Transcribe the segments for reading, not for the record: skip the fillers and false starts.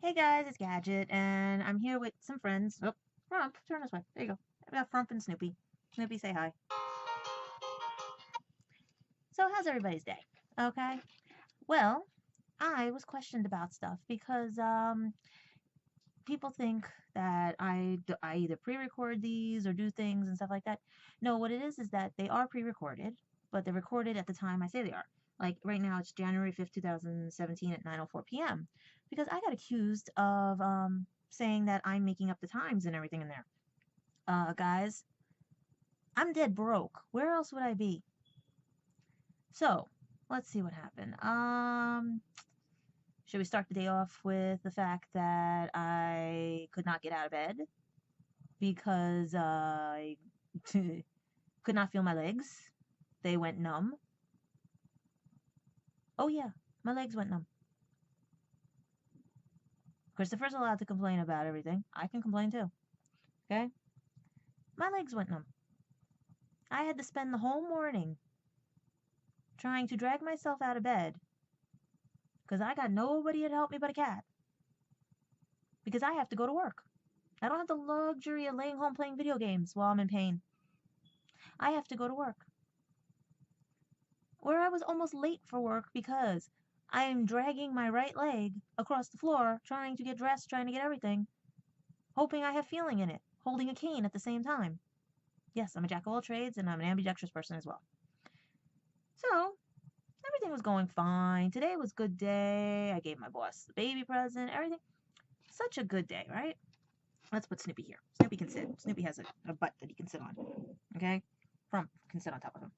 Hey guys, it's Gadget, and I'm here with some friends. Oh, Frump, turn this way. There you go. We got Frump and Snoopy. Snoopy, say hi. So, how's everybody's day? Okay. Well, I was questioned about stuff because people think that I either pre-record these or do things and stuff like that. No, what it is that they are pre-recorded, but they're recorded at the time I say they are. Like right now, it's January 5th, 2017 at 9:04 p.m. because I got accused of saying that I'm making up the times and everything in there. Guys, I'm dead broke. Where else would I be? So, let's see what happened. Should we start the day off with the fact that I could not get out of bed because I could not feel my legs? They went numb. Oh, yeah, my legs went numb. Christopher's allowed to complain about everything. I can complain too. Okay? My legs went numb. I had to spend the whole morning trying to drag myself out of bed because I got nobody to help me but a cat because I have to go to work. I don't have the luxury of laying home playing video games while I'm in pain. I have to go to work. Where I was almost late for work because I am dragging my right leg across the floor, trying to get dressed, trying to get everything, hoping I have feeling in it, holding a cane at the same time. Yes, I'm a jack of all trades and I'm an ambidextrous person as well. So, everything was going fine. Today was a good day. I gave my boss the baby present, everything. Such a good day, right? Let's put Snoopy here. Snoopy can sit. Snoopy has a butt that he can sit on. Okay? Frump can sit on top of him.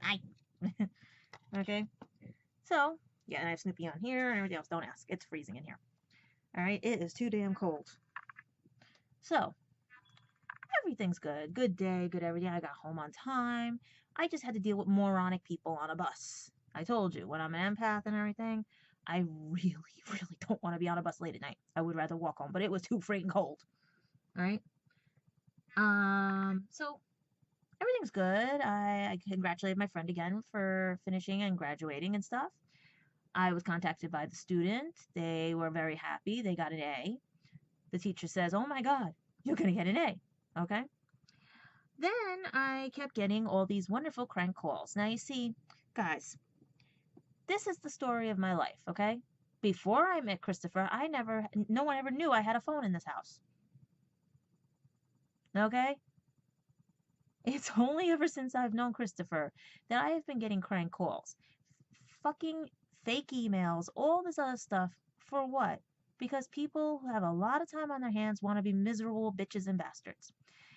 Hi. Okay? So, yeah, and I have Snoopy on here and everything else. Don't ask. It's freezing in here. Alright? It is too damn cold. So, everything's good. Good day, good everything. I got home on time. I just had to deal with moronic people on a bus. I told you, when I'm an empath and everything, I really, really don't want to be on a bus late at night. I would rather walk home, but it was too freaking cold. Alright? So everything's good. I congratulated my friend again for finishing and graduating and stuff. I was contacted by the student. They were very happy. They got an A. The teacher says, "Oh my God, you're going to get an A." Okay. Then I kept getting all these wonderful crank calls. Now, you see, guys, this is the story of my life, okay? Before I met Christopher, no one ever knew I had a phone in this house. Okay? It's only ever since I've known Christopher that I have been getting crank calls. Fucking fake emails, all this other stuff. For what? Because people who have a lot of time on their hands want to be miserable bitches and bastards.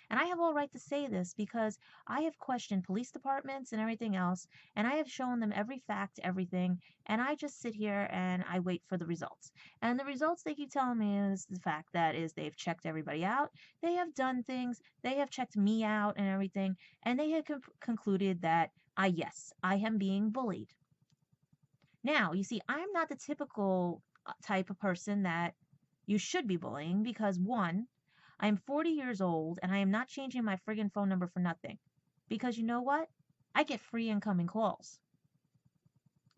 And I have all right to say this because I have questioned police departments and everything else, and I have shown them every fact, everything, and I just sit here and I wait for the results. And the results they keep telling me is the fact that is they've checked everybody out, they have done things, they have checked me out and everything, and they have concluded that yes, I am being bullied. Now, you see, I'm not the typical type of person that you should be bullying because one, I'm 40 years old and I am not changing my friggin' phone number for nothing. Because you know what? I get free incoming calls.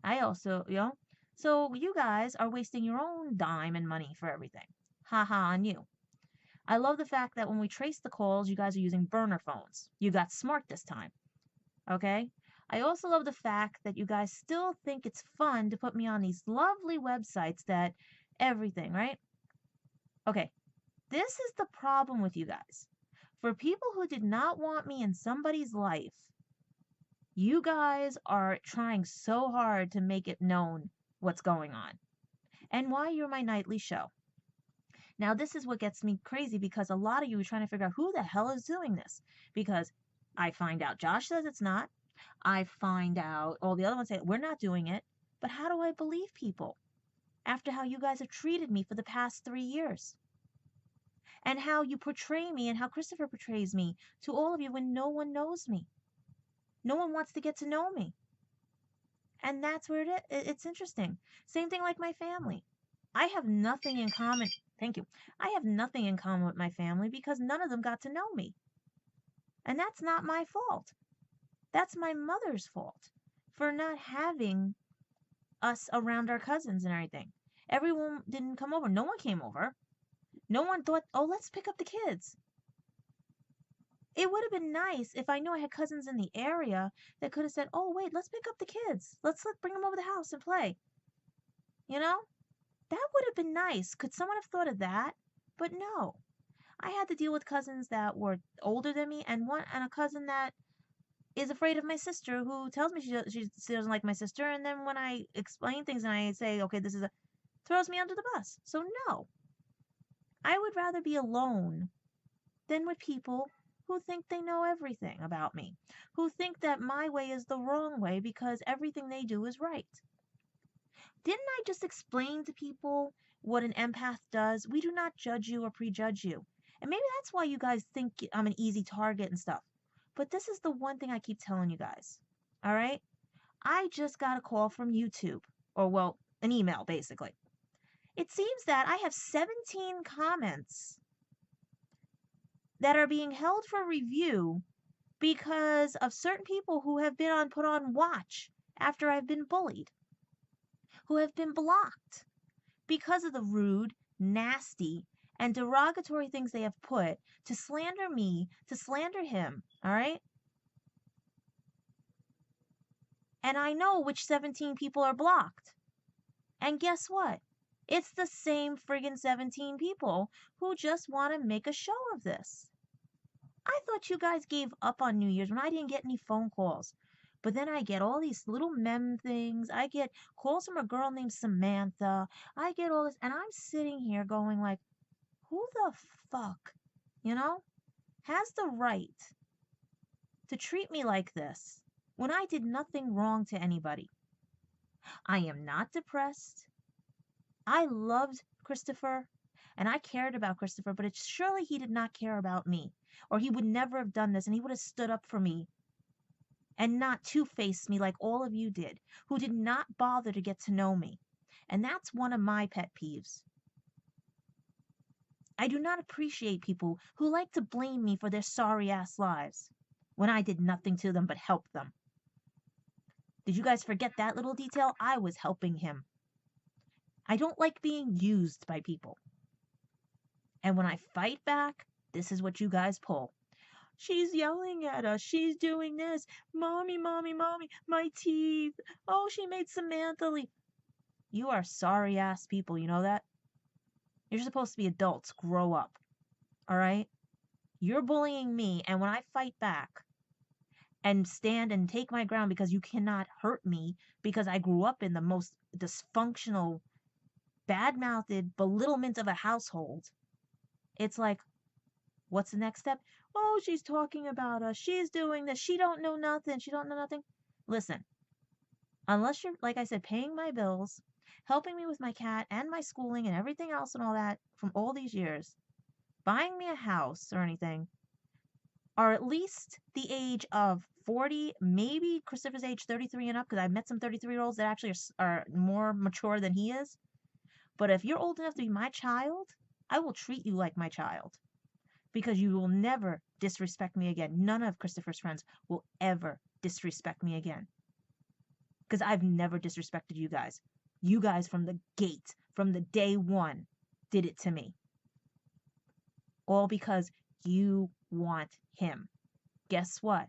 I also, so you guys are wasting your own dime and money for everything. Ha ha on you. I love the fact that when we trace the calls, you guys are using burner phones. You got smart this time. Okay? I also love the fact that you guys still think it's fun to put me on these lovely websites that everything, right? Okay, this is the problem with you guys. For people who did not want me in somebody's life, you guys are trying so hard to make it known what's going on and why you're my nightly show. Now, this is what gets me crazy because a lot of you are trying to figure out who the hell is doing this. Because I find out Josh says it's not. I find out all the other ones say we're not doing it. But how do I believe people after how you guys have treated me for the past 3 years? And how you portray me and how Christopher portrays me to all of you when no one knows me. No one wants to get to know me. And that's where it's interesting. Same thing like my family. I have nothing in common. Thank you. I have nothing in common with my family because none of them got to know me. And that's not my fault. That's my mother's fault for not having us around our cousins and everything. Everyone didn't come over. No one came over. No one thought, oh, let's pick up the kids. It would have been nice if I knew I had cousins in the area that could have said, oh, wait, let's pick up the kids. Let's bring them over the house and play. You know? That would have been nice. Could someone have thought of that? But no. I had to deal with cousins that were older than me and a cousin that is afraid of my sister who tells me she doesn't like my sister, and then when I explain things and I say, okay, this is a throws me under the bus. So no. I would rather be alone than with people who think they know everything about me, who think that my way is the wrong way because everything they do is right. Didn't I just explain to people what an empath does? We do not judge you or prejudge you. And maybe that's why you guys think I'm an easy target and stuff. But this is the one thing I keep telling you guys. All right? I just got a call from YouTube, or well, an email basically. It seems that I have 17 comments that are being held for review because of certain people who have been put on watch after I've been bullied, who have been blocked because of the rude, nasty, and derogatory things they have put to slander me, to slander him, all right? And I know which 17 people are blocked. And guess what? It's the same friggin' 17 people who just want to make a show of this. I thought you guys gave up on New Year's when I didn't get any phone calls. But then I get all these little mem things. I get calls from a girl named Samantha. I get all this. And I'm sitting here going like, who the fuck, has the right to treat me like this when I did nothing wrong to anybody? I am not depressed. I loved Christopher and I cared about Christopher, but it's surely he did not care about me, or he would never have done this, and he would have stood up for me and not two-face me like all of you did, who did not bother to get to know me. And that's one of my pet peeves. I do not appreciate people who like to blame me for their sorry-ass lives when I did nothing to them but help them. Did you guys forget that little detail? I was helping him. I don't like being used by people. And when I fight back, this is what you guys pull. She's yelling at us. She's doing this. Mommy, mommy, mommy, my teeth. Oh, she made Samantha leave. You are sorry-ass people, you know that? You're supposed to be adults. Grow up. All right? You're bullying me, and when I fight back and stand and take my ground because you cannot hurt me because I grew up in the most dysfunctional, bad-mouthed belittlement of a household, it's like, what's the next step? Oh, she's talking about us. She's doing this. She don't know nothing. She don't know nothing. Listen, unless you're, like I said, paying my bills, helping me with my cat and my schooling and everything else and all that from all these years, buying me a house or anything, are at least the age of 40, maybe Christopher's age 33 and up, because I've met some 33-year-olds that actually are more mature than he is. But if you're old enough to be my child, I will treat you like my child, because you will never disrespect me again. None of Christopher's friends will ever disrespect me again, because I've never disrespected you guys. You guys from the gate, from the day one, did it to me. All because you want him. Guess what?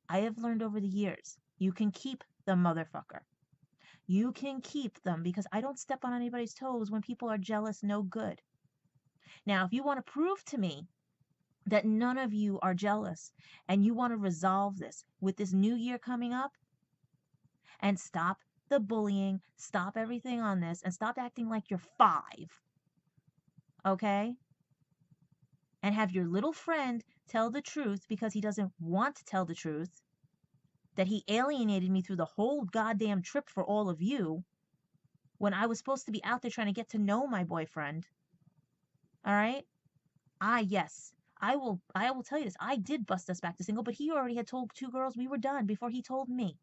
I have learned over the years, you can keep the motherfucker. You can keep them, because I don't step on anybody's toes when people are jealous, no good. Now, if you want to prove to me that none of you are jealous and you want to resolve this with this new year coming up, and stop the bullying, stop everything on this, and stop acting like you're 5, okay? And have your little friend tell the truth because he doesn't want to tell the truth, that he alienated me through the whole goddamn trip for all of you when I was supposed to be out there trying to get to know my boyfriend. All right? Yes, I will tell you this. I did bust us back to single, but he already had told 2 girls we were done before he told me.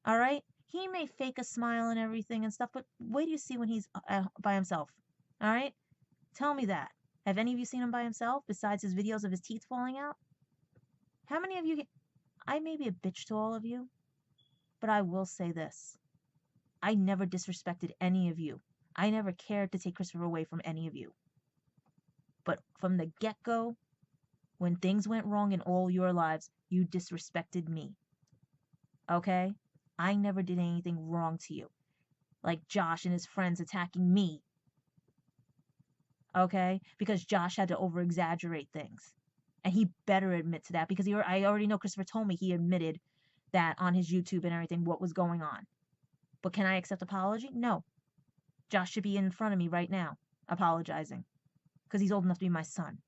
All right? He may fake a smile and everything and stuff, but wait till you see when he's by himself. All right? Tell me that. Have any of you seen him by himself besides his videos of his teeth falling out? How many of you... I may be a bitch to all of you, but I will say this. I never disrespected any of you. I never cared to take Christopher away from any of you. But from the get-go, when things went wrong in all your lives, you disrespected me. Okay? I never did anything wrong to you. Like Josh and his friends attacking me. Okay? Because Josh had to over-exaggerate things. And he better admit to that because I already know Christopher told me he admitted that on his YouTube and everything what was going on. But can I accept apology? No. Josh should be in front of me right now apologizing because he's old enough to be my son.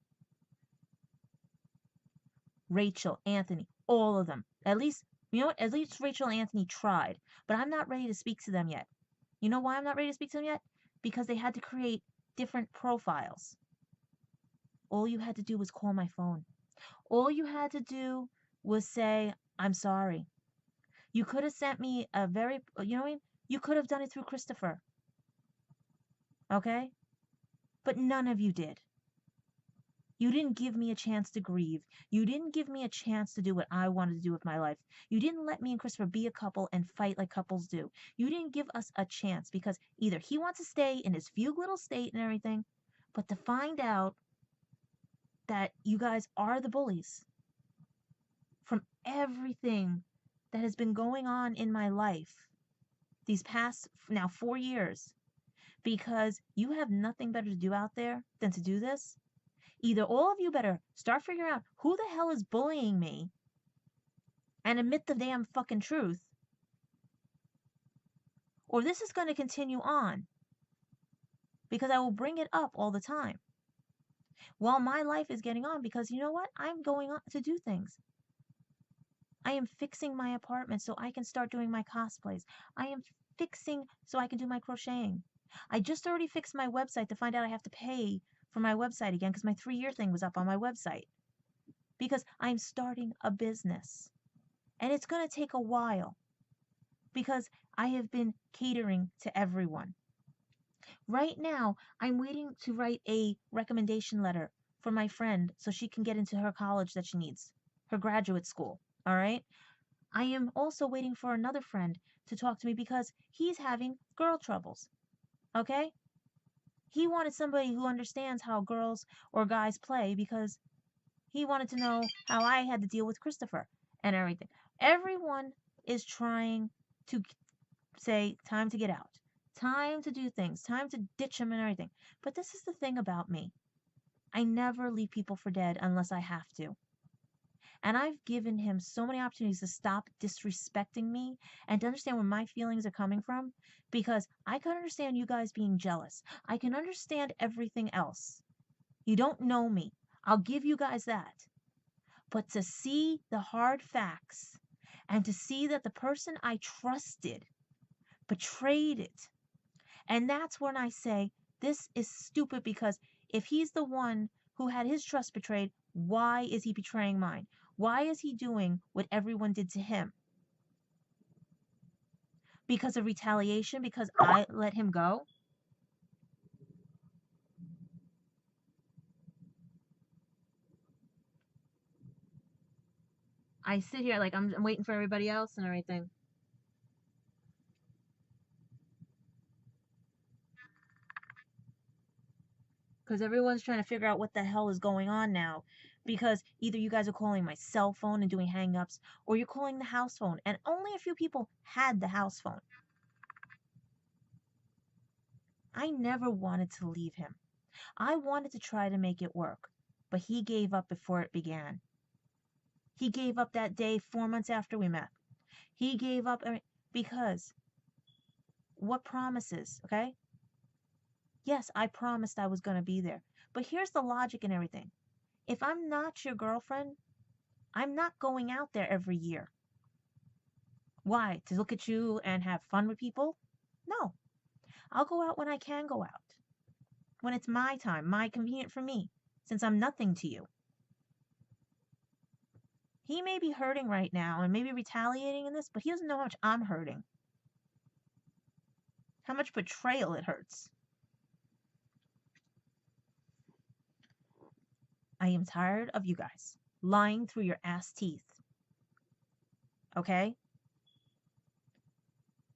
Rachel, Anthony, all of them. At least, you know what? At least Rachel and Anthony tried. But I'm not ready to speak to them yet. You know why I'm not ready to speak to them yet? Because they had to create different profiles. All you had to do was call my phone. All you had to do was say, I'm sorry. You could have sent me a very, you know what I mean? You could have done it through Christopher. Okay? But none of you did. You didn't give me a chance to grieve. You didn't give me a chance to do what I wanted to do with my life. You didn't let me and Christopher be a couple and fight like couples do. You didn't give us a chance because either he wants to stay in his fugue little state and everything, but to find out that you guys are the bullies from everything that has been going on in my life these past now 4 years, because you have nothing better to do out there than to do this. Either all of you better start figuring out who the hell is bullying me and admit the damn fucking truth, or this is going to continue on because I will bring it up all the time while my life is getting on, because you know what? I'm going on to do things. I am fixing my apartment so I can start doing my cosplays. I am fixing so I can do my crocheting. I just already fixed my website to find out I have to pay for my website again because my 3-year thing was up on my website. Because I'm starting a business. And it's going to take a while because I have been catering to everyone. Right now, I'm waiting to write a recommendation letter for my friend so she can get into her college that she needs, her graduate school. All right? I am also waiting for another friend to talk to me because he's having girl troubles. Okay? He wanted somebody who understands how girls or guys play because he wanted to know how I had to deal with Christopher and everything. Everyone is trying to say, time to get out, time to do things, time to ditch him and everything. But this is the thing about me. I never leave people for dead unless I have to. And I've given him so many opportunities to stop disrespecting me and to understand where my feelings are coming from, because I can understand you guys being jealous. I can understand everything else. You don't know me. I'll give you guys that. But to see the hard facts and to see that the person I trusted betrayed it. And that's when I say this is stupid, because if he's the one who had his trust betrayed, why is he betraying mine? Why is he doing what everyone did to him? Because of retaliation? Because I let him go? I sit here like I'm waiting for everybody else and everything. Because everyone's trying to figure out what the hell is going on now. Because either you guys are calling my cell phone and doing hang-ups, or you're calling the house phone. And only a few people had the house phone. I never wanted to leave him. I wanted to try to make it work. But he gave up before it began. He gave up that day 4 months after we met. He gave up because what promises, okay? Yes, I promised I was going to be there. But here's the logic and everything. If I'm not your girlfriend, I'm not going out there every year. Why? To look at you and have fun with people? No. I'll go out when I can go out. When it's my time, my convenient for me, since I'm nothing to you. He may be hurting right now and maybe retaliating in this, but he doesn't know how much I'm hurting. How much betrayal it hurts. I am tired of you guys lying through your ass teeth. Okay?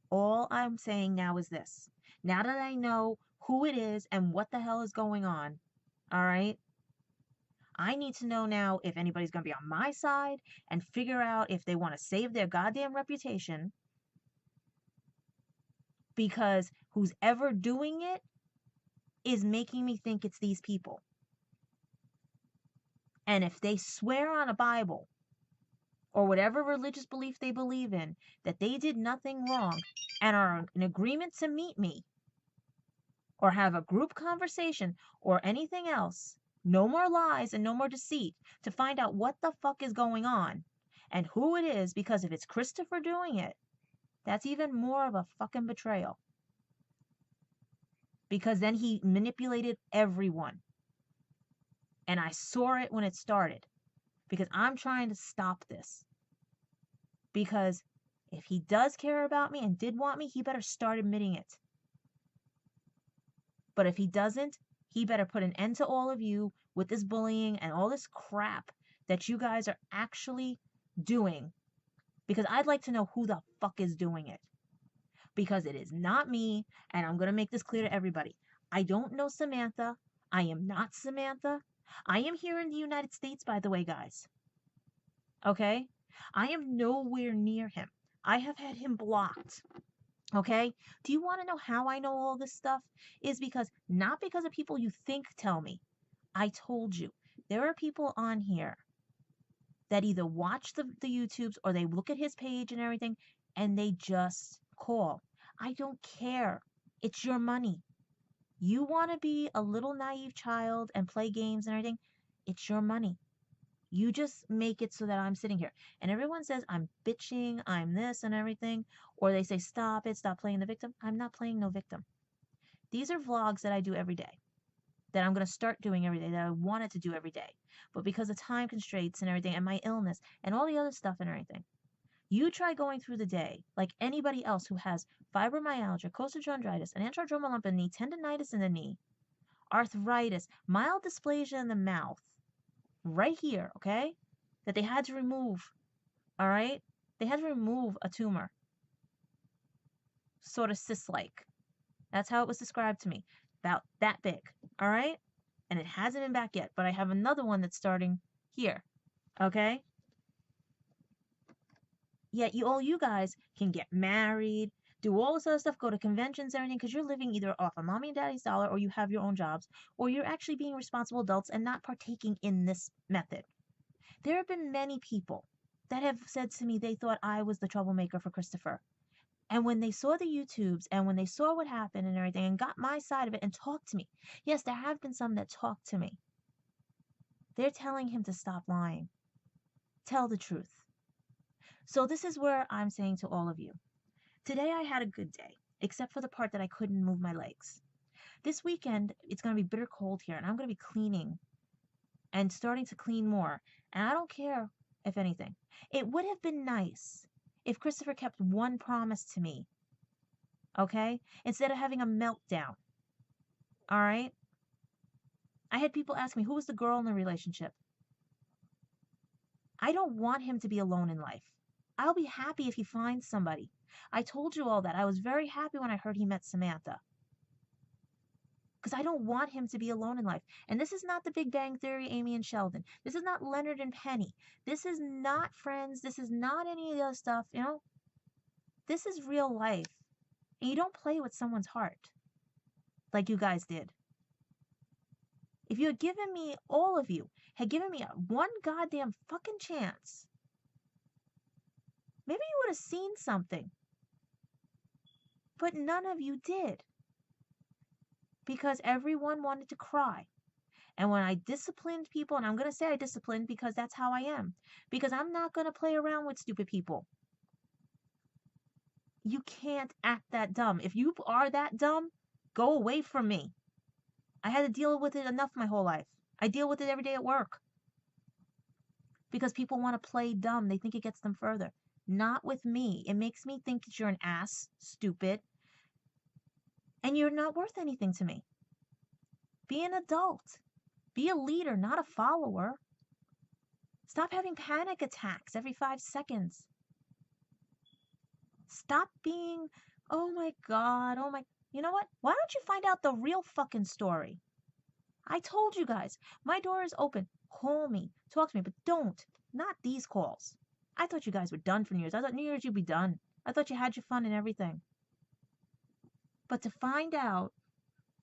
All I'm saying now is this. Now that I know who it is and what the hell is going on, all right, I need to know now if anybody's going to be on my side and figure out if they want to save their goddamn reputation, because who's ever doing it is making me think it's these people. And if they swear on a Bible or whatever religious belief they believe in that they did nothing wrong and are in agreement to meet me or have a group conversation or anything else, no more lies and no more deceit, to find out what the fuck is going on and who it is, because if it's Christopher doing it, that's even more of a fucking betrayal. Because then he manipulated everyone. And I saw it when it started. Because I'm trying to stop this. Because if he does care about me and did want me, he better start admitting it. But if he doesn't, he better put an end to all of you with this bullying and all this crap that you guys are actually doing. Because I'd like to know who the fuck is doing it. Because it is not me, and I'm going to make this clear to everybody. I don't know Samantha. I am not Samantha. I am here in the United States, by the way, guys. Okay? I am nowhere near him. I have had him blocked. Okay? Do you want to know how I know all this stuff? Is because, not because of people you think tell me. I told you. There are people on here that either watch the YouTubes or they look at his page and everything, and they just call. I don't care. It's your money. You want to be a little naive child and play games and everything. It's your money. You just make it so that I'm sitting here. And everyone says I'm bitching, I'm this and everything. Or they say, stop it, stop playing the victim. I'm not playing no victim. These are vlogs that I do every day. That I'm going to start doing every day. That I wanted to do every day. But because of time constraints and everything, and my illness, and all the other stuff and everything, you try going through the day like anybody else who has fibromyalgia, costochondritis, an antrodromal lump in the knee, tendonitis in the knee, arthritis, mild dysplasia in the mouth, right here, okay? That they had to remove, all right? They had to remove a tumor, sort of cyst-like. That's how it was described to me, about that big, all right? And it hasn't been back yet, but I have another one that's starting here, okay? Yet all you guys can get married, do all this other stuff, go to conventions and everything, because you're living either off of mommy and daddy's dollar, or you have your own jobs, or you're actually being responsible adults and not partaking in this method. There have been many people that have said to me they thought I was the troublemaker for Christopher. And when they saw the YouTubes and when they saw what happened and everything and got my side of it and talked to me, yes, there have been some that talked to me. They're telling him to stop lying. Tell the truth. So this is where I'm saying to all of you. Today I had a good day, except for the part that I couldn't move my legs. This weekend, it's going to be bitter cold here, and I'm going to be cleaning and starting to clean more. And I don't care if anything. It would have been nice if Christopher kept one promise to me, okay? Instead of having a meltdown, all right? I had people ask me, who was the girl in the relationship? I don't want him to be alone in life. I'll be happy if he finds somebody. I told you all that. I was very happy when I heard he met Samantha. Because I don't want him to be alone in life. And this is not the Big Bang Theory, Amy and Sheldon. This is not Leonard and Penny. This is not Friends. This is not any of the other stuff, you know? This is real life. And you don't play with someone's heart like you guys did. If you had given me, all of you, had given me one goddamn fucking chance, maybe you would have seen something. But none of you did. Because everyone wanted to cry. And when I disciplined people, and I'm going to say I disciplined because that's how I am. Because I'm not going to play around with stupid people. You can't act that dumb. If you are that dumb, go away from me. I had to deal with it enough my whole life. I deal with it every day at work. Because people want to play dumb. They think it gets them further. Not with me. It makes me think that you're an ass, stupid, and you're not worth anything to me. Be an adult. Be a leader, not a follower. Stop having panic attacks every 5 seconds. Stop being Oh my God. Oh my. You know what? Why don't you find out the real fucking story? I told you guys, my door is open. Call me, talk to me, but don't. Not these calls. I thought you guys were done for New Year's. I thought New Year's you'd be done. I thought you had your fun and everything. But to find out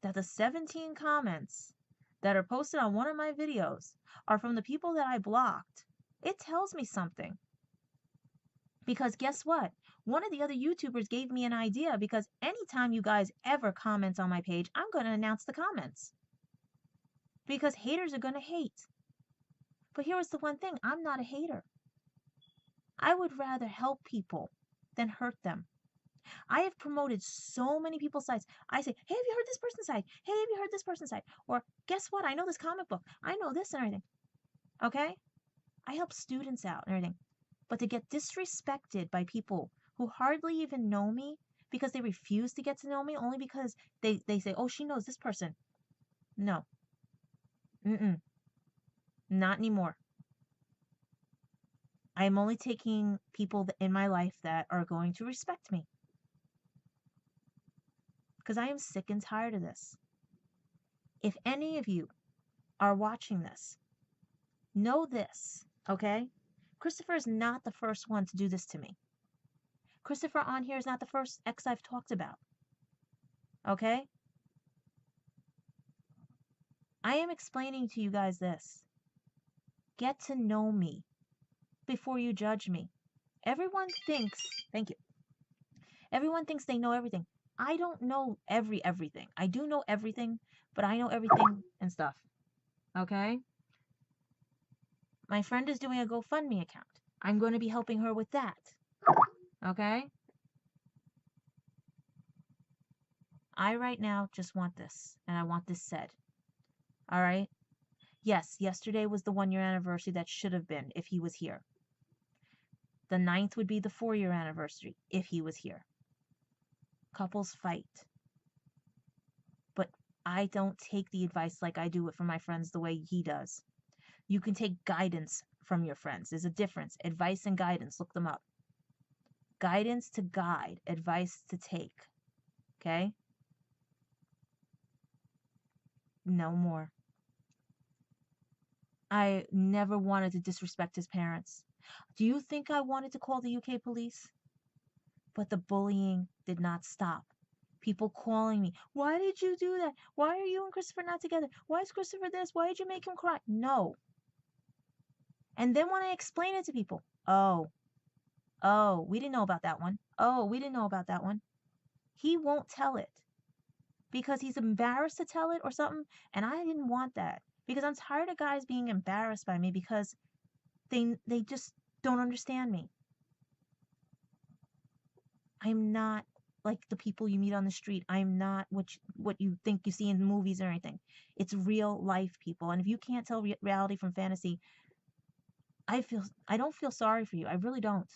that the 17 comments that are posted on one of my videos are from the people that I blocked, it tells me something. Because guess what? One of the other YouTubers gave me an idea because anytime you guys ever comment on my page, I'm going to announce the comments. Because haters are going to hate. But here was the one thing, I'm not a hater. I would rather help people than hurt them. I have promoted so many people's sites. I say, hey, have you heard this person's site? Hey, have you heard this person's site? Or guess what? I know this comic book. I know this and everything. Okay? I help students out and everything. But to get disrespected by people who hardly even know me because they refuse to get to know me only because they say, oh, she knows this person. No. Mm-mm. Not anymore. I am only taking people in my life that are going to respect me. Because I am sick and tired of this. If any of you are watching this, know this, okay? Christopher is not the first one to do this to me. Christopher on here is not the first ex I've talked about, okay? I am explaining to you guys this. Get to know me before you judge me. Everyone thinks, thank you. Everyone thinks they know everything. I don't know everything. I do know everything, but I know everything and stuff. Okay? My friend is doing a GoFundMe account. I'm going to be helping her with that. Okay? I right now just want this, and I want this said. All right? Yes, yesterday was the 1-year anniversary that should have been if he was here. The 9th would be the 4-year anniversary if he was here. Couples fight. But I don't take the advice like I do it from my friends the way he does. You can take guidance from your friends. There's a difference. Advice and guidance. Look them up. Guidance to guide. Advice to take. Okay? No more. I never wanted to disrespect his parents. Do you think I wanted to call the UK police? But the bullying did not stop. People calling me, why did you do that? Why are you and Christopher not together? Why is Christopher this? Why did you make him cry? No. And then when I explain it to people, oh, we didn't know about that one. Oh, we didn't know about that one. He won't tell it because he's embarrassed to tell it or something. And I didn't want that because I'm tired of guys being embarrassed by me because they just don't understand me. I'm not like the people you meet on the street. I'm not what you think you see in movies or anything. It's real life, people. And if you can't tell reality from fantasy, I don't feel sorry for you. I really don't.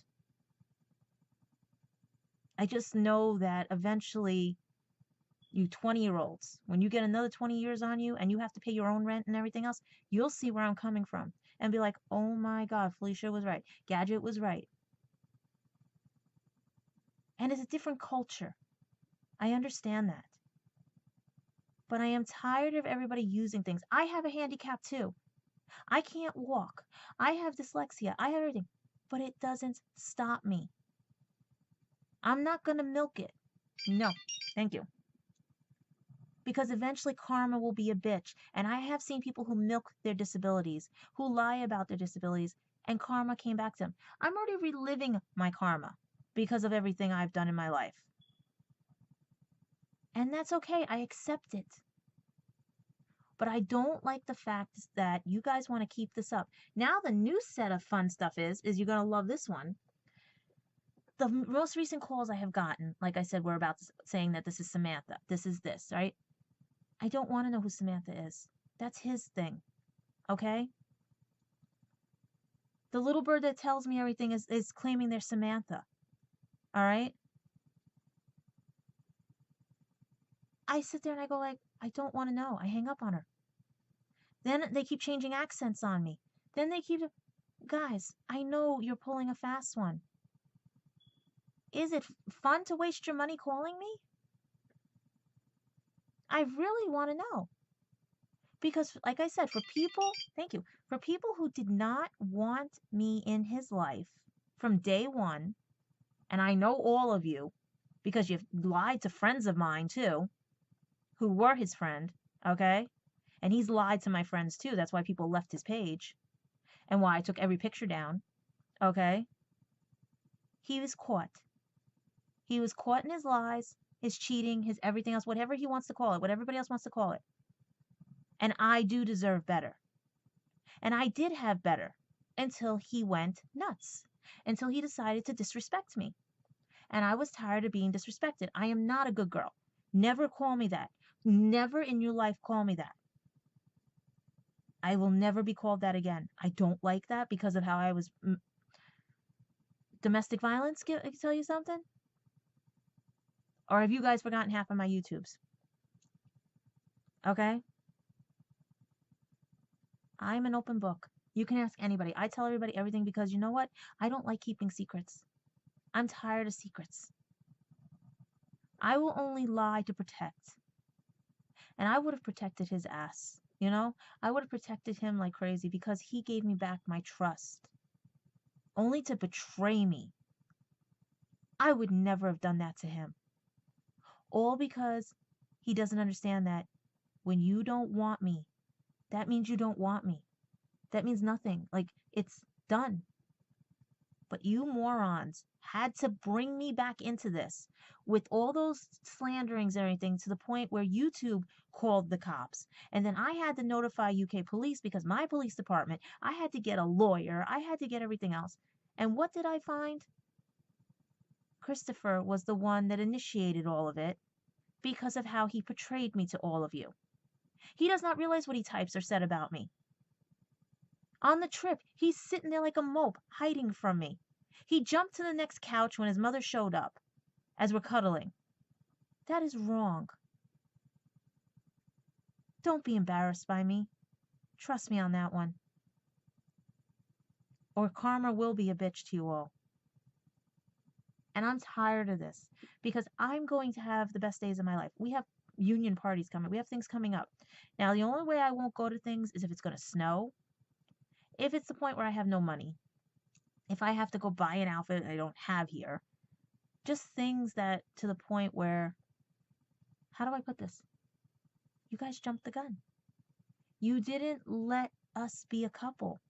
I just know that eventually you 20-year-olds, when you get another 20 years on you and you have to pay your own rent and everything else, you'll see where I'm coming from and be like, oh my God, Felicia was right. Gadget was right. And it's a different culture. I understand that. But I am tired of everybody using things. I have a handicap too. I can't walk. I have dyslexia. I have everything. But it doesn't stop me. I'm not going to milk it. No, thank you. Because eventually karma will be a bitch. And I have seen people who milk their disabilities, who lie about their disabilities, and karma came back to them. I'm already reliving my karma because of everything I've done in my life. And that's okay. I accept it. But I don't like the fact that you guys want to keep this up. Now the new set of fun stuff is you're going to love this one. The most recent calls I have gotten, like I said, were about saying that this is Samantha. This is this, right? I don't want to know who Samantha is. That's his thing. Okay? The little bird that tells me everything is claiming they're Samantha. All right? I sit there and I go like, I don't want to know. I hang up on her. Then they keep changing accents on me. Then they keep, guys, I know you're pulling a fast one. Is it fun to waste your money calling me? I really want to know. Because, like I said, for people, thank you, for people who did not want me in his life from day one, and I know all of you because you've lied to friends of mine too, who were his friend, okay? And he's lied to my friends too. That's why people left his page and why I took every picture down, okay? He was caught. He was caught in his lies, his cheating, his everything else, whatever he wants to call it, what everybody else wants to call it. And I do deserve better. And I did have better until he went nuts, until he decided to disrespect me. And I was tired of being disrespected. I am not a good girl. Never call me that. Never in your life call me that. I will never be called that again. I don't like that because of how I was. Domestic violence, I can tell you something? Or have you guys forgotten half of my YouTubes? Okay? I'm an open book. You can ask anybody. I tell everybody everything because you know what? I don't like keeping secrets. I'm tired of secrets. I will only lie to protect. And I would have protected his ass. You know? I would have protected him like crazy because he gave me back my trust. Only to betray me. I would never have done that to him. All because he doesn't understand that when you don't want me, that means you don't want me. That means nothing. Like, it's done. But you morons had to bring me back into this with all those slanderings and everything to the point where YouTube called the cops. And then I had to notify UK police because my police department, I had to get a lawyer. I had to get everything else. And what did I find? Christopher was the one that initiated all of it because of how he portrayed me to all of you. He does not realize what he types or said about me. On the trip, he's sitting there like a mope, hiding from me. He jumped to the next couch when his mother showed up, as we're cuddling. That is wrong. Don't be embarrassed by me. Trust me on that one. Or karma will be a bitch to you all. And I'm tired of this because I'm going to have the best days of my life. We have union parties coming. We have things coming up. Now, the only way I won't go to things is if it's going to snow. If it's the point where I have no money. If I have to go buy an outfit I don't have here. Just things that to the point where, how do I put this? You guys jumped the gun. You didn't let us be a couple.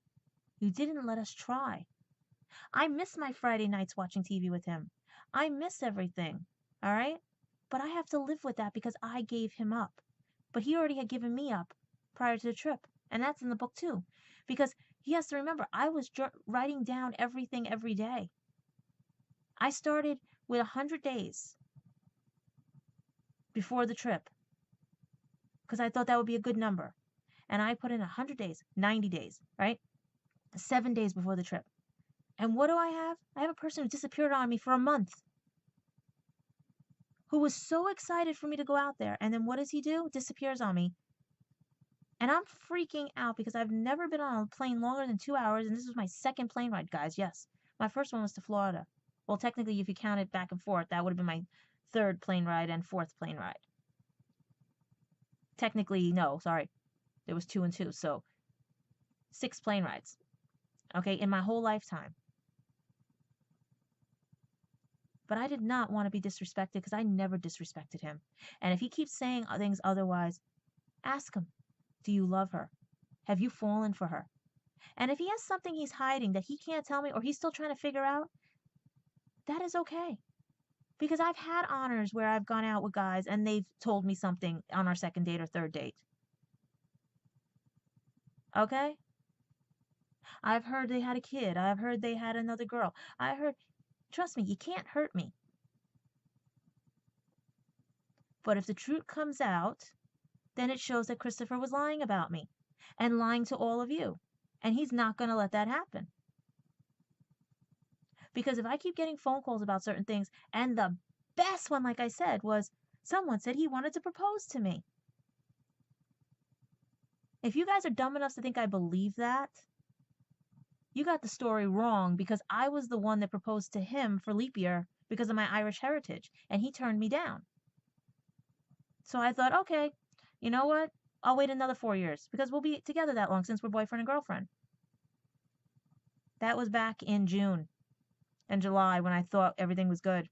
You didn't let us try. I miss my Friday nights watching TV with him. I miss everything. All right? But I have to live with that because I gave him up. But he already had given me up prior to the trip. And that's in the book too. Because he has to remember, I was writing down everything every day. I started with 100 days before the trip. Because I thought that would be a good number. And I put in 100 days, 90 days, right? 7 days before the trip. And what do I have? I have a person who disappeared on me for a month. Who was so excited for me to go out there. And then what does he do? Disappears on me. And I'm freaking out because I've never been on a plane longer than 2 hours. And this was my second plane ride, guys. Yes. My first one was to Florida. Well, technically, if you count it back and forth, that would have been my third plane ride and fourth plane ride. Technically, no, sorry. There was 2 and 2. So 6 plane rides. Okay, in my whole lifetime. But I did not want to be disrespected because I never disrespected him. And if he keeps saying things otherwise, ask him, do you love her? Have you fallen for her? And if he has something he's hiding that he can't tell me or he's still trying to figure out, that is okay. Because I've had honors where I've gone out with guys and they've told me something on our second date or third date. Okay? I've heard they had a kid. I've heard they had another girl. I heard, trust me, you can't hurt me. But if the truth comes out, then it shows that Christopher was lying about me and lying to all of you. And he's not going to let that happen. Because if I keep getting phone calls about certain things, and the best one, like I said, was someone said he wanted to propose to me. If you guys are dumb enough to think I believe that, you got the story wrong because I was the one that proposed to him for leap year because of my Irish heritage, and he turned me down. So I thought, okay, you know what? I'll wait another 4 years because we'll be together that long since we're boyfriend and girlfriend. That was back in June and July when I thought everything was good.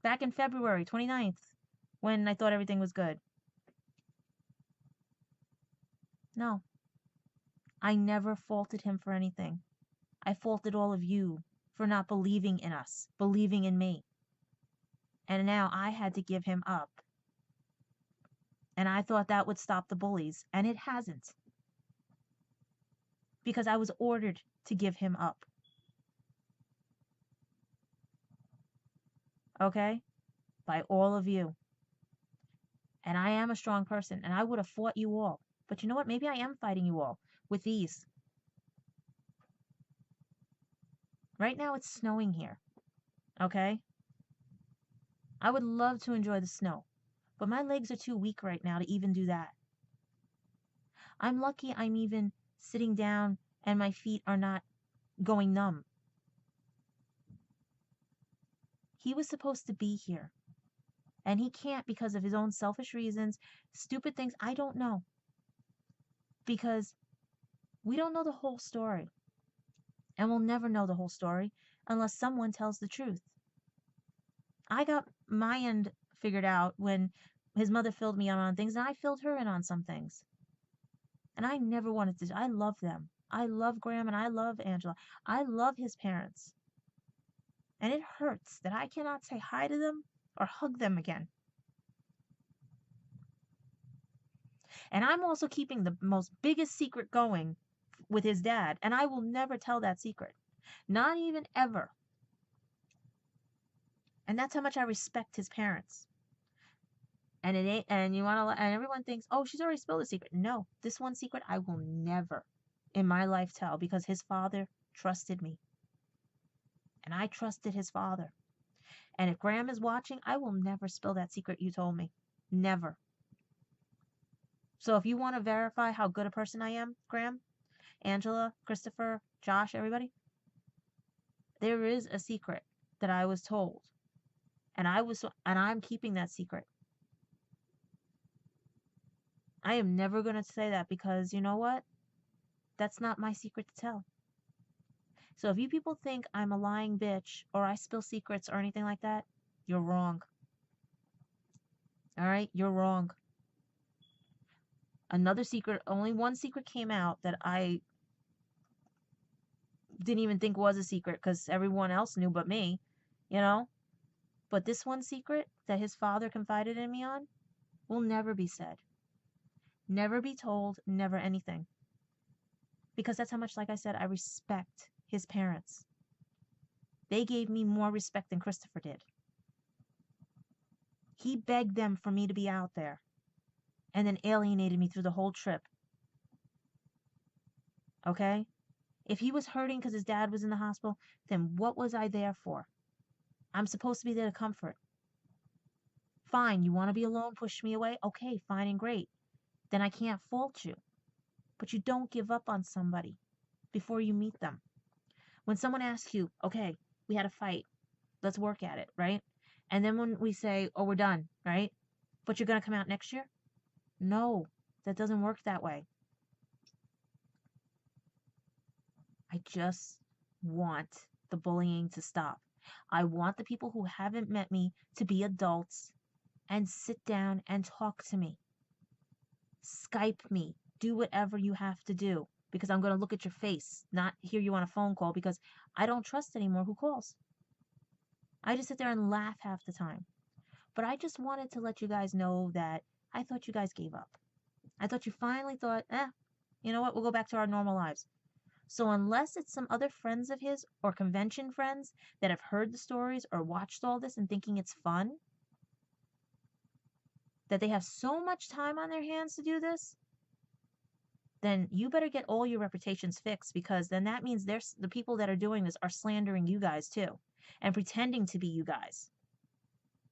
Back in February 29th when I thought everything was good. No, I never faulted him for anything. I faulted all of you for not believing in us, believing in me. And now I had to give him up. And I thought that would stop the bullies, and it hasn't. Because I was ordered to give him up. Okay? By all of you. And I am a strong person, and I would have fought you all. But you know what? Maybe I am fighting you all with these. Right now it's snowing here. Okay? I would love to enjoy the snow, but my legs are too weak right now to even do that. I'm lucky I'm even sitting down and my feet are not going numb. He was supposed to be here, and he can't because of his own selfish reasons, stupid things. I don't know. Because we don't know the whole story. And we'll never know the whole story unless someone tells the truth. I got my end figured out when his mother filled me in on things, and I filled her in on some things. And I never wanted to. I love them. I love Graham and I love Angela. I love his parents. And it hurts that I cannot say hi to them or hug them again. And I'm also keeping the most biggest secret going with his dad, and I will never tell that secret. Not even ever. And that's how much I respect his parents. And it ain't, and you want to, and everyone thinks, oh, she's already spilled a secret. No, this one secret I will never in my life tell because his father trusted me. And I trusted his father. And if Graham is watching, I will never spill that secret you told me. Never. So if you want to verify how good a person I am, Graham, Angela, Christopher, Josh, everybody, there is a secret that I was told. And I'm keeping that secret. I am never going to say that because you know what? That's not my secret to tell. So if you people think I'm a lying bitch or I spill secrets or anything like that, you're wrong. All right? You're wrong. Another secret, only one secret came out that I didn't even think was a secret because everyone else knew but me, you know? But this one secret that his father confided in me on will never be said. Never be told, never anything. Because that's how much, like I said, I respect his parents. They gave me more respect than Christopher did. He begged them for me to be out there and then alienated me through the whole trip. Okay? If he was hurting because his dad was in the hospital, then what was I there for? I'm supposed to be there to comfort. Fine, you want to be alone, push me away? Okay, fine and great. Then I can't fault you. But you don't give up on somebody before you meet them. When someone asks you, okay, we had a fight, let's work at it, right? And then when we say, oh, we're done, right? But you're going to come out next year? No, that doesn't work that way. I just want the bullying to stop. I want the people who haven't met me to be adults and sit down and talk to me. Skype me. Do whatever you have to do because I'm going to look at your face, not hear you on a phone call because I don't trust anymore who calls. I just sit there and laugh half the time. But I just wanted to let you guys know that I thought you guys gave up. I thought you finally thought, you know what, we'll go back to our normal lives. So unless it's some other friends of his or convention friends that have heard the stories or watched all this and thinking it's fun, that they have so much time on their hands to do this, then you better get all your reputations fixed because then that means the people that are doing this are slandering you guys too and pretending to be you guys.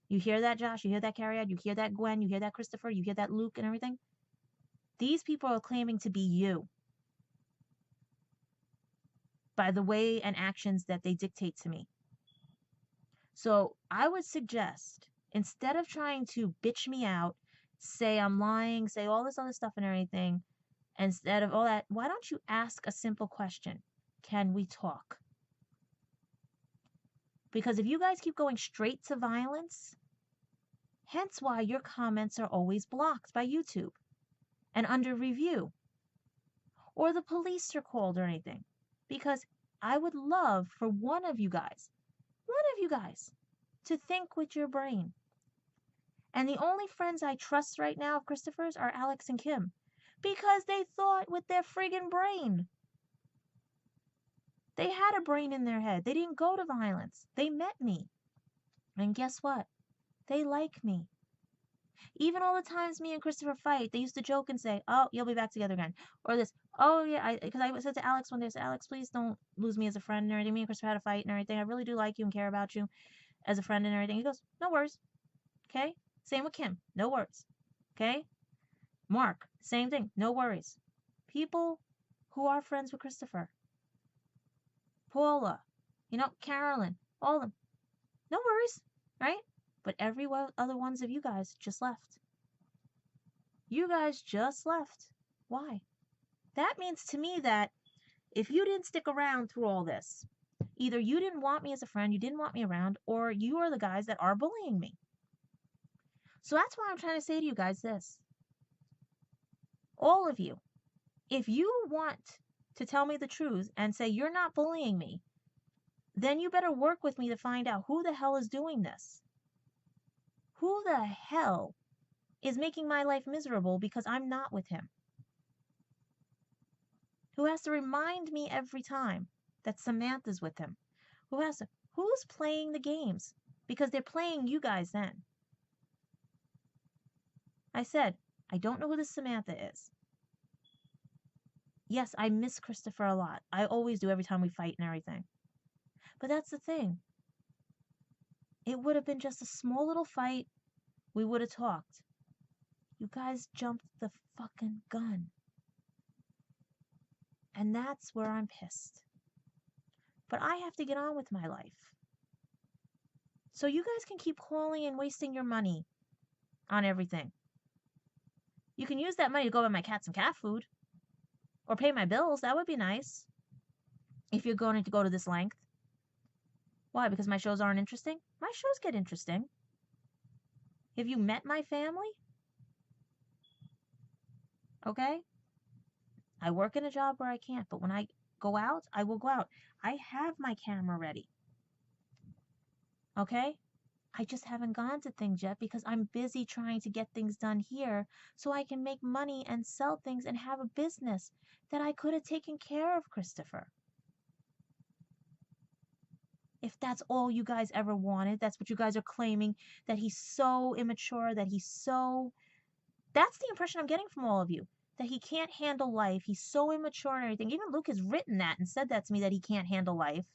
You hear that, Josh? You hear that, Carrie? You hear that, Gwen? You hear that, Christopher? You hear that, Luke and everything? These people are claiming to be you by the way and actions that they dictate to me. So I would suggest, instead of trying to bitch me out, say I'm lying, say all this other stuff and everything, instead of all that, why don't you ask a simple question? Can we talk? Because if you guys keep going straight to violence, hence why your comments are always blocked by YouTube and under review, or the police are called or anything. Because I would love for one of you guys, to think with your brain. And the only friends I trust right now of Christopher's are Alex and Kim. Because they thought with their friggin' brain. They had a brain in their head. They didn't go to violence. They met me. And guess what? They like me. Even all the times me and Christopher fight, they used to joke and say, "Oh, you'll be back together again." Or this, "Oh, yeah," because I said to Alex one day, I said, "Alex, please don't lose me as a friend and everything. Me and Christopher had a fight and everything. I really do like you and care about you as a friend and everything." He goes, "No worries." Okay? Same with Kim. No worries. Okay? Mark, same thing. No worries. People who are friends with Christopher, Paula, Carolyn, all of them. No worries, right? But every other ones of you guys just left. You guys just left. Why? That means to me that if you didn't stick around through all this, either you didn't want me as a friend, you didn't want me around, or you are the guys that are bullying me. So that's why I'm trying to say to you guys this. All of you, if you want to tell me the truth and say you're not bullying me, then you better work with me to find out who the hell is doing this. Who the hell is making my life miserable because I'm not with him? Who has to remind me every time that Samantha's with him? Who's playing the games? Because they're playing you guys then. I said, I don't know who this Samantha is. Yes, I miss Christopher a lot. I always do every time we fight and everything. But that's the thing. It would have been just a small little fight. We would have talked. You guys jumped the fucking gun. And that's where I'm pissed. But I have to get on with my life. So you guys can keep calling and wasting your money on everything. You can use that money to go buy my cat some cat food. Or pay my bills. That would be nice. If you're going to go to this length. Why? Because my shows aren't interesting? My shows get interesting. Have you met my family? Okay? I work in a job where I can't, but when I go out, I will go out. I have my camera ready. Okay? I just haven't gone to things yet because I'm busy trying to get things done here so I can make money and sell things and have a business that I could have taken care of Christopher. If that's all you guys ever wanted, that's what you guys are claiming, that he's so immature, that's the impression I'm getting from all of you, that he can't handle life, he's so immature and everything. Even Luke has written that and said that to me, that he can't handle life.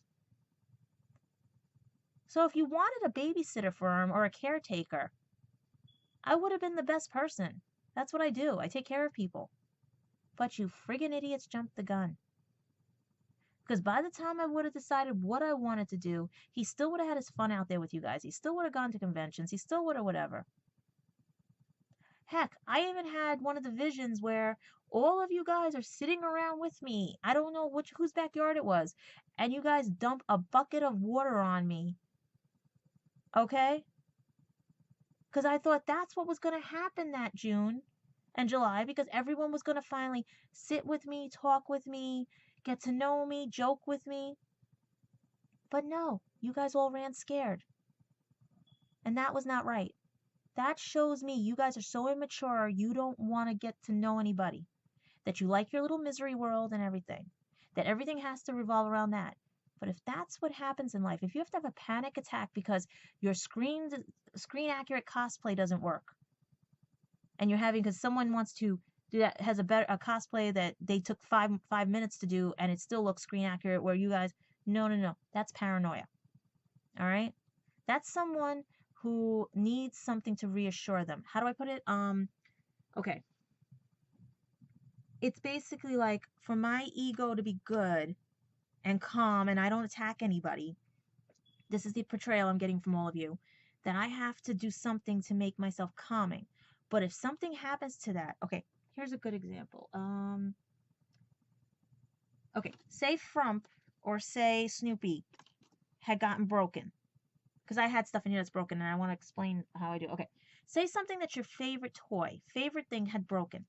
So if you wanted a babysitter for him or a caretaker, I would have been the best person. That's what I do. I take care of people. But you friggin' idiots jumped the gun. Because by the time I would have decided what I wanted to do, he still would have had his fun out there with you guys. He still would have gone to conventions. He still would have whatever. Heck, I even had one of the visions where all of you guys are sitting around with me. I don't know whose backyard it was. And you guys dump a bucket of water on me. Okay? Because I thought that's what was going to happen that June and July, because everyone was going to finally sit with me, talk with me, get to know me, joke with me. But no, you guys all ran scared. And that was not right. That shows me you guys are so immature, you don't want to get to know anybody. That you like your little misery world and everything. That everything has to revolve around that. But if that's what happens in life, if you have to have a panic attack because your screen accurate cosplay doesn't work, and you're having, because someone wants to do that, has a cosplay that they took five minutes to do and it still looks screen accurate, where you guys, no, that's paranoia. All right? That's someone who needs something to reassure them. How do I put it? Okay. It's basically like, for my ego to be good and calm and I don't attack anybody, This is the portrayal I'm getting from all of you, that I have to do something to make myself calming. But if something happens to that, okay, here's a good example. Okay, say Frump or say Snoopy had gotten broken. Because I had stuff in here that's broken and I want to explain how I do. Okay, say something that's your favorite toy, favorite thing had broken.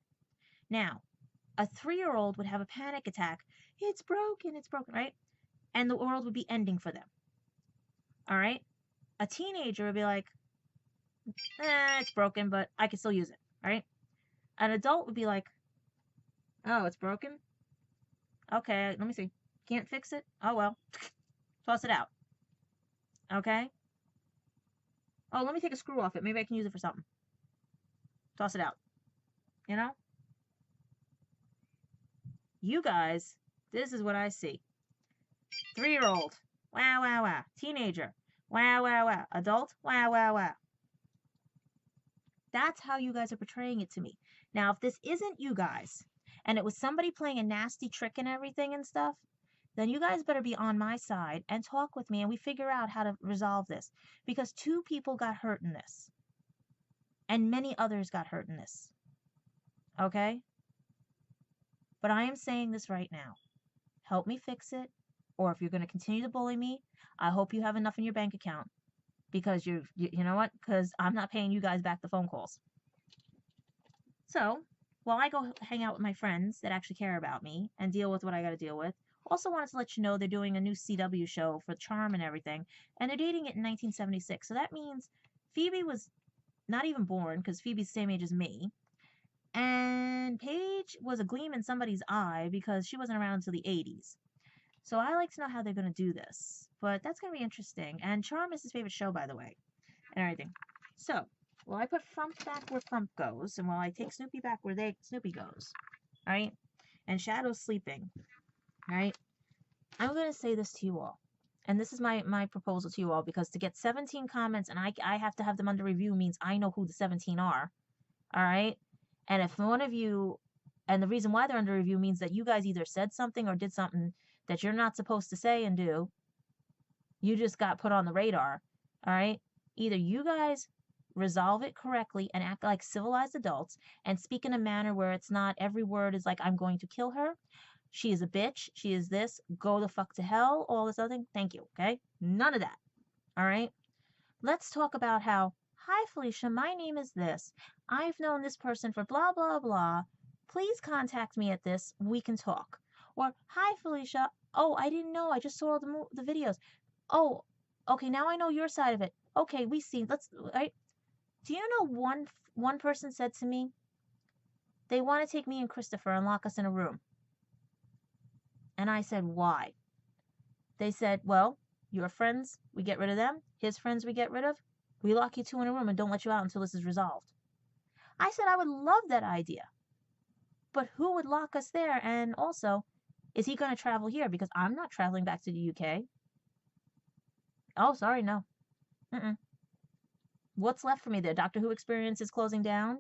Now, a 3-year-old would have a panic attack. It's broken, right? And the world would be ending for them. All right? A teenager would be like, it's broken, but I can still use it, right? An adult would be like, oh, it's broken? Okay, let me see. Can't fix it? Oh, well. Toss it out. Okay? Oh, let me take a screw off it. Maybe I can use it for something. Toss it out. You know? You guys, this is what I see. 3-year-old. Wow, wow, wow. Teenager. Wow, wow, wow. Adult. Wow, wow, wow. That's how you guys are portraying it to me. Now, if this isn't you guys, and it was somebody playing a nasty trick and everything and stuff, then you guys better be on my side and talk with me and we figure out how to resolve this. Because 2 people got hurt in this. And many others got hurt in this. Okay? But I am saying this right now. Help me fix it. Or if you're going to continue to bully me, I hope you have enough in your bank account. Because you know what? Because I'm not paying you guys back the phone calls. So, while I go hang out with my friends that actually care about me and deal with what I got to deal with, also wanted to let you know they're doing a new CW show for Charm and everything, and they're dating it in 1976. So that means Phoebe was not even born, because Phoebe's the same age as me, and Paige was a gleam in somebody's eye because she wasn't around until the 80s. So I like to know how they're going to do this, but that's going to be interesting. And Charm is his favorite show, by the way, and everything. So, while I put Frump back where Frump goes, and while I take Snoopy back where Snoopy goes, all right, and Shadow's sleeping, all right, I'm going to say this to you all. And this is my proposal to you all, because to get 17 comments and I have to have them under review means I know who the 17 are, all right? And if one of you, and the reason why they're under review means that you guys either said something or did something that you're not supposed to say and do, you just got put on the radar, all right? Either you guys resolve it correctly and act like civilized adults and speak in a manner where it's not every word is like, I'm going to kill her, she is a bitch, she is this, go the fuck to hell, all this other thing. Thank you, okay? None of that, all right? Let's talk about how, hi Felicia, my name is this. I've known this person for blah, blah, blah. Please contact me at this, we can talk. Or, hi Felicia, oh, I didn't know, I just saw the videos. Oh, okay, now I know your side of it. Okay, we see, let's, right? Do you know one person said to me, they want to take me and Christopher and lock us in a room. And I said, why? They said, well, your friends, we get rid of them. His friends, we get rid of. We lock you 2 in a room and don't let you out until this is resolved. I said, I would love that idea. But who would lock us there? And also, is he going to travel here? Because I'm not traveling back to the UK. Oh, sorry, no. What's left for me there? Doctor Who Experience is closing down.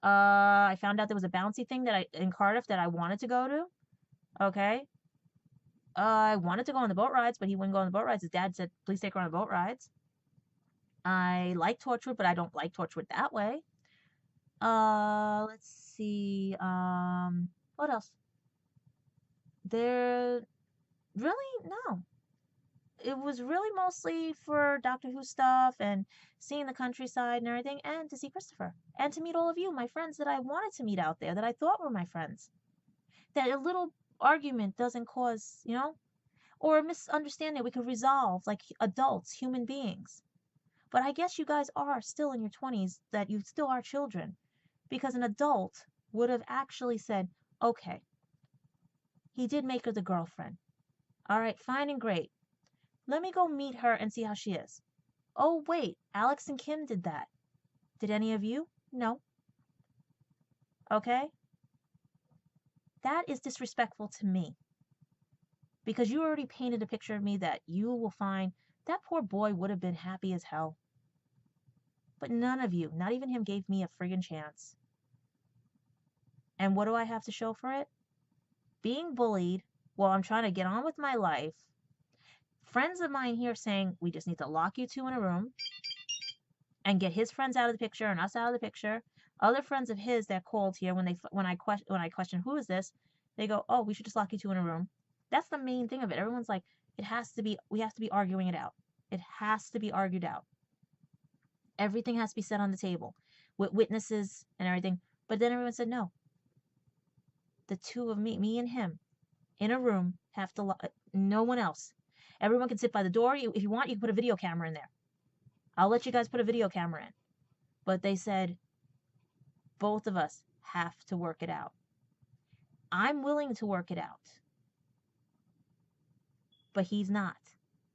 I found out there was a bouncy thing in Cardiff that I wanted to go to. Okay. I wanted to go on the boat rides, but he wouldn't go on the boat rides. His dad said, please take her on the boat rides. I like Torchwood, but I don't like Torchwood that way. Let's see. What else? There, really? No. It was really mostly for Doctor Who stuff and seeing the countryside and everything, and to see Christopher. And to meet all of you, my friends that I wanted to meet out there, that I thought were my friends. That a little argument doesn't cause, or a misunderstanding we could resolve like adults, human beings. But I guess you guys are still in your 20s, that you still are children. Because an adult would have actually said, okay, he did make her the girlfriend. All right, fine and great. Let me go meet her and see how she is. Oh, wait, Alex and Kim did that. Did any of you? No. Okay? That is disrespectful to me. Because you already painted a picture of me that you will find that poor boy would have been happy as hell. But none of you, not even him, gave me a friggin' chance. And what do I have to show for it? Being bullied while I'm trying to get on with my life. Friends of mine here saying we just need to lock you two in a room and get his friends out of the picture and us out of the picture. Other friends of his that called here when I question who is this, they go, oh, we should just lock you two in a room. That's the main thing of it. Everyone's like, we have to be arguing it out. It has to be argued out. Everything has to be set on the table with witnesses and everything. But then everyone said, no, the two of me and him in a room have to, no one else. Everyone can sit by the door. If you want, you can put a video camera in there. I'll let you guys put a video camera in. But they said, both of us have to work it out. I'm willing to work it out. But he's not.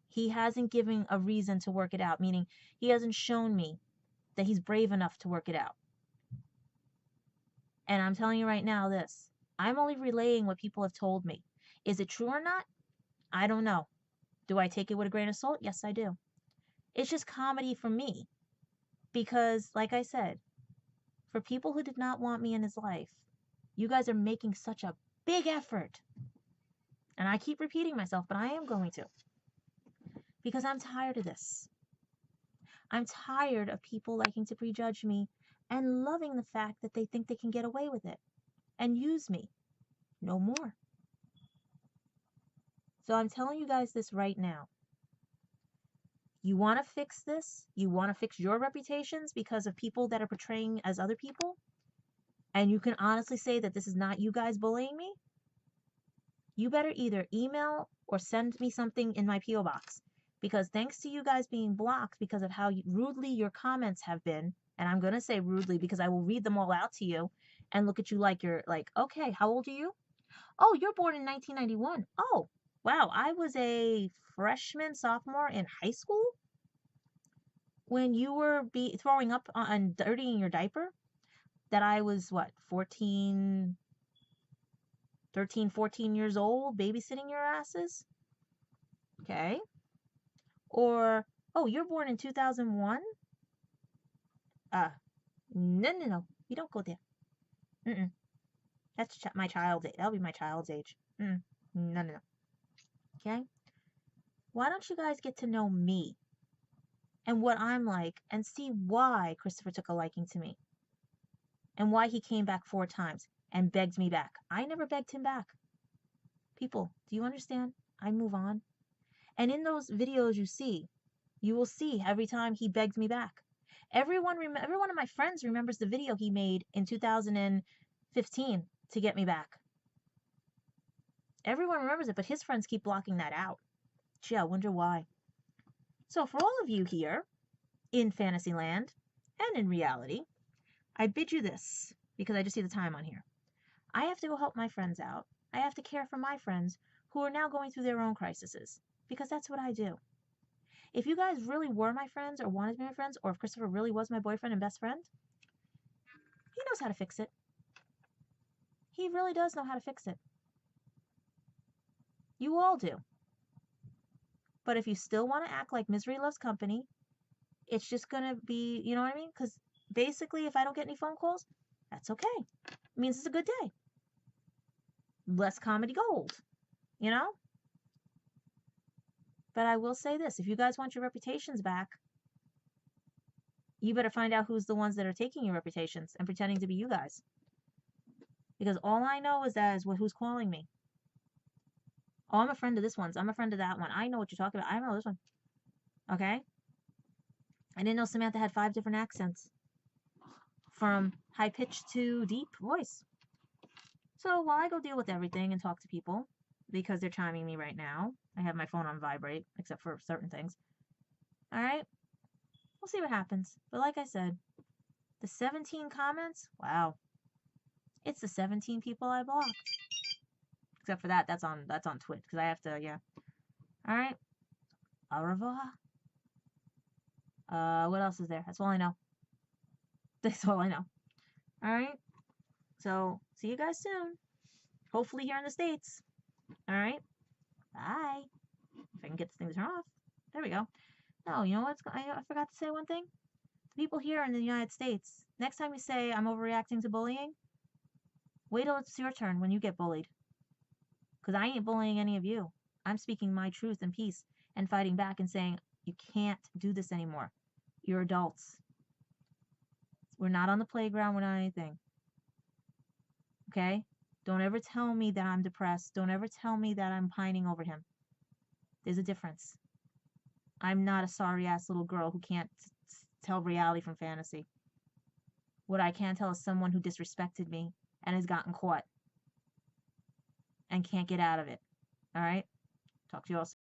He hasn't given a reason to work it out, meaning he hasn't shown me that he's brave enough to work it out. And I'm telling you right now this. I'm only relaying what people have told me. Is it true or not? I don't know. Do I take it with a grain of salt? Yes, I do. It's just comedy for me. Because, like I said, for people who did not want me in his life, you guys are making such a big effort. And I keep repeating myself, but I am going to. Because I'm tired of this. I'm tired of people liking to prejudge me and loving the fact that they think they can get away with it and use me. No more. So I'm telling you guys this right now. You want to fix this? You want to fix your reputations because of people that are portraying as other people? And you can honestly say that this is not you guys bullying me? You better either email or send me something in my P.O. box. Because thanks to you guys being blocked because of how rudely your comments have been, and I'm going to say rudely because I will read them all out to you and look at you like you're like, okay, how old are you? Oh, you're born in 1991. Oh, wow, I was a freshman, sophomore in high school when you were throwing up and dirtying your diaper. That I was, what, 13, 14 years old, babysitting your asses? Okay. Or, oh, you're born in 2001? No. You don't go there. Mm-mm. That's my child's age. That'll be my child's age. No. Okay? Why don't you guys get to know me and what I'm like and see why Christopher took a liking to me and why he came back 4 times and begged me back. I never begged him back. People, do you understand? I move on. And in those videos you will see every time he begged me back. Every one of my friends remembers the video he made in 2015 to get me back. Everyone remembers it, but his friends keep blocking that out. Gee, I wonder why. So for all of you here in Fantasyland and in reality, I bid you this, because I just see the time on here. I have to go help my friends out. I have to care for my friends who are now going through their own crises, because that's what I do. If you guys really were my friends or wanted to be my friends, or if Christopher really was my boyfriend and best friend, he knows how to fix it. He really does know how to fix it. You all do. But if you still want to act like misery loves company, it's just going to be, you know what I mean? Because basically, if I don't get any phone calls, that's okay. It means it's a good day. Less comedy gold, you know? But I will say this, if you guys want your reputations back, you better find out who's the ones that are taking your reputations and pretending to be you guys. Because all I know is who's calling me. Oh, I'm a friend of this one. I'm a friend of that one. I know what you're talking about. I know this one. Okay? I didn't know Samantha had 5 different accents. From high-pitched to deep voice. So while I go deal with everything and talk to people, because they're chiming me right now, I have my phone on vibrate, except for certain things. Alright? We'll see what happens. But like I said, the 17 comments, wow. It's the 17 people I blocked. Except for that's on Twitch, because I have to, yeah. Alright. Au revoir. What else is there? That's all I know. That's all I know. Alright. So, see you guys soon. Hopefully here in the States. Alright. Bye. If I can get this thing to turn off. There we go. No, you know what? I forgot to say one thing. The people here in the United States, next time you say I'm overreacting to bullying, wait till it's your turn when you get bullied. Because I ain't bullying any of you. I'm speaking my truth and peace. and fighting back and saying, you can't do this anymore. You're adults. We're not on the playground. We're not anything. Okay? Don't ever tell me that I'm depressed. Don't ever tell me that I'm pining over him. There's a difference. I'm not a sorry-ass little girl who can't tell reality from fantasy. What I can tell is someone who disrespected me and has gotten caught and can't get out of it. All right? Talk to you all soon.